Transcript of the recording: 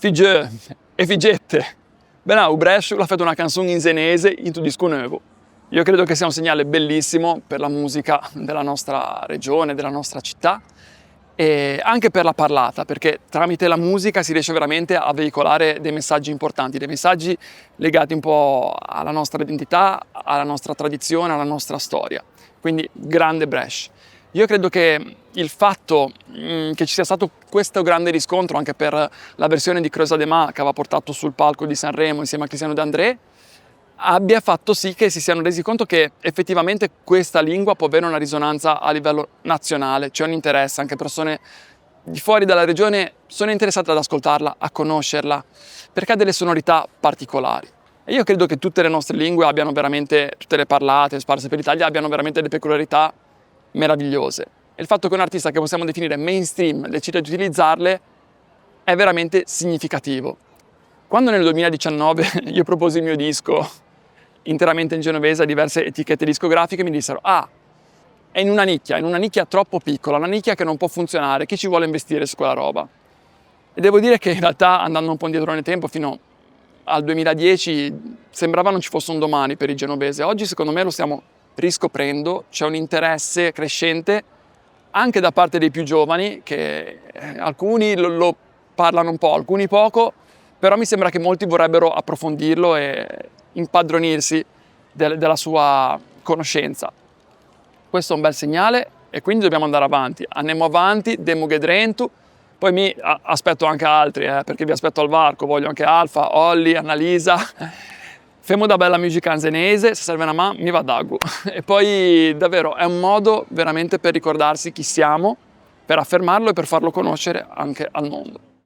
Figgeu e Figette. Benau Bresciu l'ha fatto una canzone in senese in tu disco nuovo. Io credo che sia un segnale bellissimo per la musica della nostra regione, della nostra città e anche per la parlata, perché tramite la musica si riesce veramente a veicolare dei messaggi importanti, dei messaggi legati un po' alla nostra identità, alla nostra tradizione, alla nostra storia. Quindi grande Brescia. Io credo che il fatto che ci sia stato questo grande riscontro anche per la versione di Creusa de Mar che aveva portato sul palco di Sanremo insieme a Cristiano De André abbia fatto sì che si siano resi conto che effettivamente questa lingua può avere una risonanza a livello nazionale, c'è un interesse, anche persone di fuori dalla regione sono interessate ad ascoltarla, a conoscerla, perché ha delle sonorità particolari. E io credo che tutte le nostre lingue abbiano veramente, tutte le parlate, sparse per l'Italia, abbiano veramente delle peculiarità meravigliose. E il fatto che un artista che possiamo definire mainstream decida di utilizzarle è veramente significativo. Quando nel 2019 io proposi il mio disco interamente in genovese a diverse etichette discografiche, mi dissero è in una nicchia troppo piccola, una nicchia che non può funzionare, chi ci vuole investire su quella roba? E devo dire che in realtà, andando un po' indietro nel tempo, fino al 2010 sembrava non ci fosse un domani per il genovese. Oggi secondo me lo stiamo riscoprendo, c'è un interesse crescente anche da parte dei più giovani, che alcuni lo parlano un po', alcuni poco, però mi sembra che molti vorrebbero approfondirlo e impadronirsi della sua conoscenza. Questo è un bel segnale e quindi dobbiamo andare avanti. Andiamo avanti, demo Gedrentu, poi mi aspetto anche altri, perché vi aspetto al varco, voglio anche Alfa, Olli, Annalisa, femo da bella musica anzenese, se serve una mano mi va d'agu. E poi davvero è un modo veramente per ricordarsi chi siamo, per affermarlo e per farlo conoscere anche al mondo.